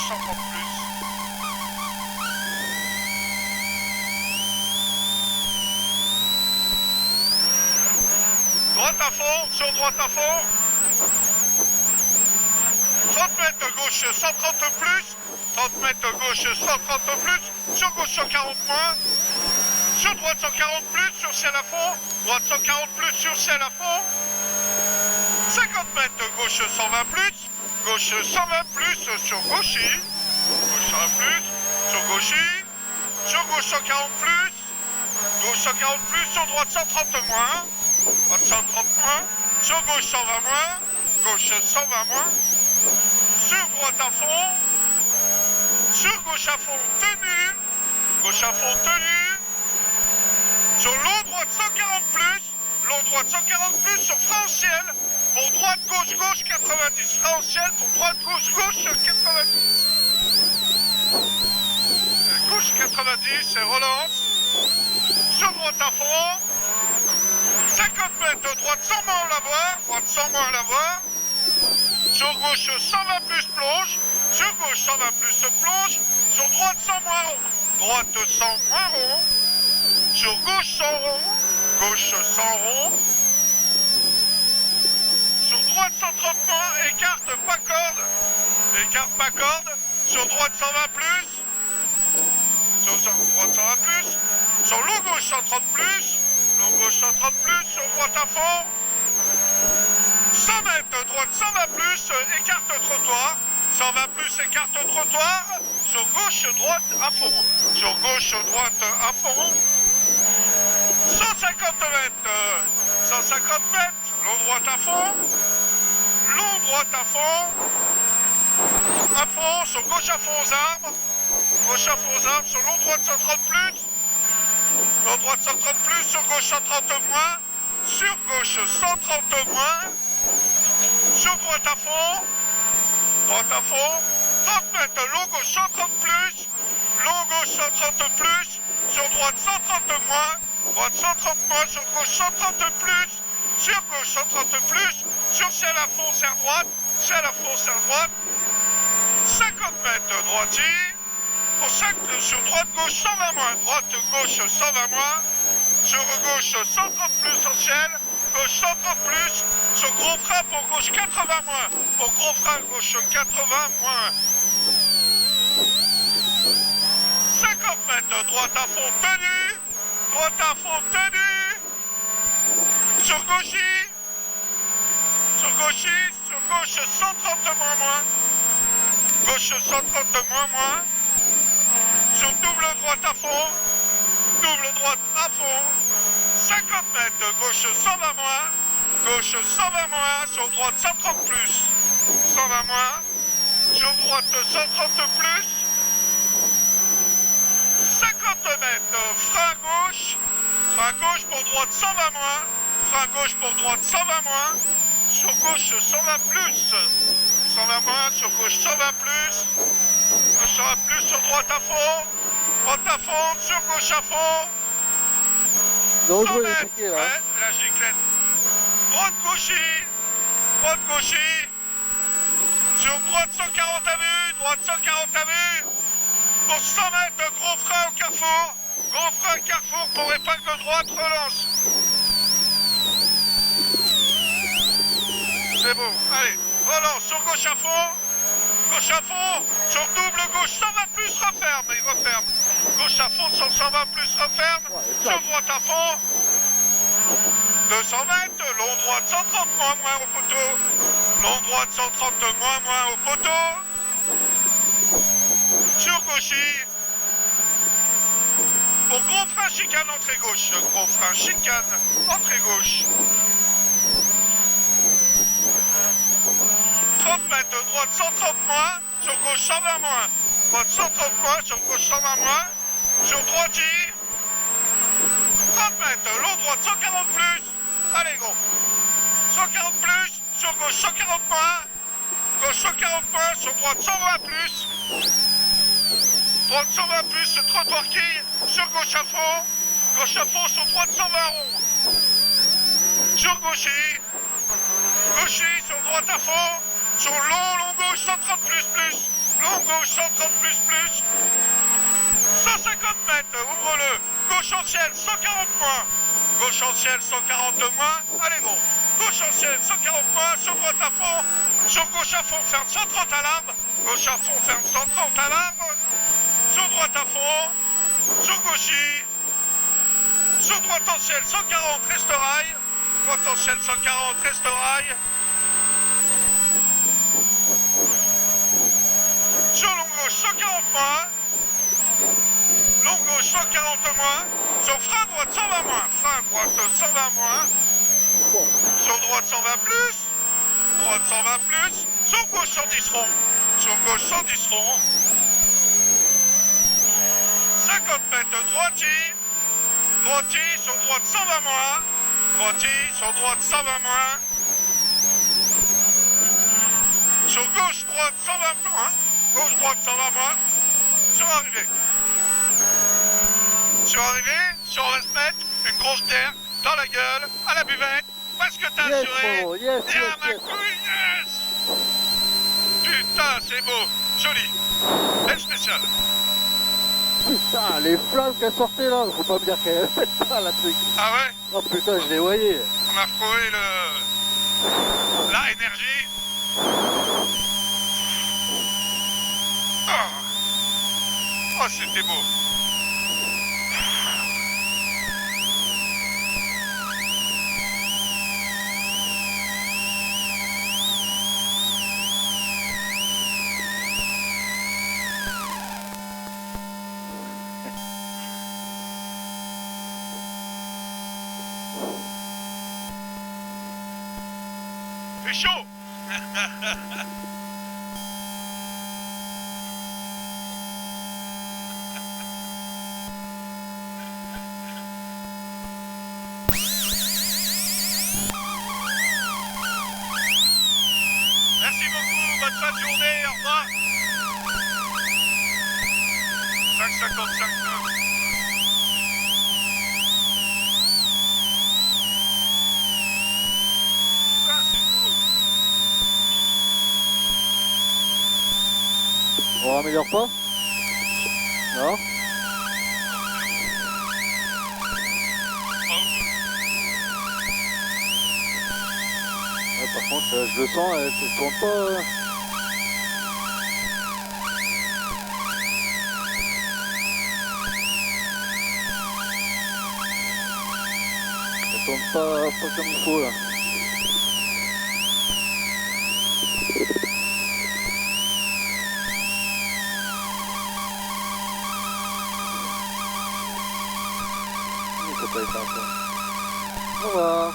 gauche 130 plus. Droite à fond, sur droite à fond. 30 mètres gauche 130 plus. 30 mètres gauche 130 plus. Sur gauche 140 moins. Sur droite 140 plus, sur ciel à fond. Droite 140 plus, sur ciel à fond. 50 mètres gauche 120 plus. Gauche 120 plus sur gauchy. Gauche 120 plus. Sur gauchy. Sur gauche 140 plus. Gauche 140 plus, sur droite 130 moins. Droite 130 moins. Sur gauche 120 moins. Gauche 120 moins. Sur droite à fond. Sur gauche à fond tenu. Gauche à fond tenu. Sur long droite 140 plus. Long droite 140 plus sur frein au ciel. Pour droite gauche gauche 90. Frein au ciel pour droite gauche gauche 90. Gauche 90 et relance. Sur droite à fond. 50 mètres droite 100 moins à la voir. Droite 100 moins à la voir. Sur gauche 120 plus plonge. Sur gauche 120 plus plonge. Sur droite 100 moins rond. Droite 100 moins rond. Sur gauche 100 rond. Gauche 100 rond. Sur droite 130 moins. Écarte pas corde. Écarte pas corde. Sur droite 120 plus. Sur droite 120 plus. Sur long gauche 130 plus. Long gauche 130 plus. Sur droite à fond. 100 mètres droite 120 plus. Écarte trottoir. 120 plus écarte trottoir. Sur gauche droite à fond. Sur gauche droite à fond. 150 mètres. 150 mètres. Long droite à fond. Long droite à fond. À fond. Sur gauche à fond aux arbres. Gauche à fond aux arbres. Sur long droite 130 plus. Long droite 130 plus. Sur gauche 130 moins. Sur gauche 130 moins. Sur droite à fond. Droite à fond. 30 mètres. Long gauche 130 plus. Long gauche 130 plus. Sur droite 130 moins. Droite 130 moins. Sur gauche 130 plus. Sur gauche 130 plus. Sur ciel à fond, serre droite. Ciel à fond, serre droite. 50 mètres droitier. Pour 5, sur droite gauche 120 moins. Droite gauche 120 moins. Sur gauche 130 plus au ciel. Gauche 130 plus. Sur gros frein pour gauche 80 moins. Pour gros frein gauche 80 moins. 50 mètres droite à fond tenu. Droite à fond tenu. Sur gauchy. Sur gauchy. Sur gauche 130 moins. Gauche 130 moins. Sur double droite à fond. Double droite à fond. 50 mètres. Gauche 120 moins. Gauche 120 moins. Sur droite 130 plus. 120 moins. Sur droite 130 plus. 50 mètres. Frein gauche. Frein gauche pour droite 120 moins. Frein gauche pour droite 120 moins. Sur gauche 120 plus. 120 moins. Sur gauche 120 plus. Gauche 120 plus. Sur droite à fond. Droite à fond. Sur gauche à fond. Dangereux 100 les mètres. piquets là. Ouais, la giclette. Droite gauchy. Droite gauchy. Sur droite 140 à vue. Droite 140 à vue. Pour 100 mètres, gros frein au carrefour. Gros frein carrefour pour épingle droite, relance. C'est bon, allez, relance sur gauche à fond. Gauche à fond, sur double gauche, 120 plus, referme, il referme. Gauche à fond, sur 120 plus, referme. Sur droite à fond. 200 mètres, long droite, 130 moins au poteau. Long droite, 130 moins au poteau. Sur gauchy. Pour gros frein chicane, entrée gauche. Gros frein chicane, entrée gauche. 30 mètres, droite 130 moins. Sur gauche 120 moins. Droite 130 moins, sur gauche 120 moins. Sur droitier. 30 mètres, long droite 140 plus. Allez gros. 140 plus. Sur gauche 140 moins. Gauche 140 moins. Sur droite 120 plus. Droite 120 plus, trottoir quille, sur gauche à fond. Gauche à fond, sur droite 120 rond. Sur gauchy. Gauchy, sur droite à fond. Sur long gauche 130 plus. Long gauche, 130 plus. 150 mètres, ouvre-le. Gauche en ciel, 140 moins. Gauche en ciel, 140 moins. Allez gros. Gauche en ciel, 140 moins. Sur droite à fond. Sur gauche à fond, ferme 130 à l'arbre. Gauche à fond, ferme 130 à l'arbre. Sur droite à fond. Sur gauchis. Sur droite en ciel, 140, reste rail. Droite en ciel, 140, reste rail. Sur long gauche, 140 moins. Long gauche, 140 moins. Sur frein droite, 120 moins. Frein droite, 120 moins. Sur droite, 120 plus. Droite, 120 plus. Sur gauche, 110 rond. Sur gauche, 110 rond. 50 mètres, droitier. Droitier, sur droite, 120 moins. Droitier, sur droite, 120 moins. Sur gauche, droite, 120 moins. Gauche, droite, 120 moins. Sur arrivée. Sur arrivée, si on reste mettre une grosse bière dans la gueule, à la buvette, parce que t'as assuré. Frérot, yes, Et à yes, ma yes. couille, yes. Putain, c'est beau, joli. Belle spéciale. Putain, les flammes qu'elle sortait là, faut pas me dire qu'elle fait pas la truc. Ah ouais, Oh putain, je les voyais. on a retrouvé la énergie. Oh, c'était beau. C'est chaud. Merci beaucoup, bonne fin de journée, au revoir. 5,55 9. Putain, c'est fou. On améliore pas? Non? Ouais, par contre, je le sens, elle se tourne pas. Elle tourne pas comme il faut là. Ça peut être un peu. Au revoir.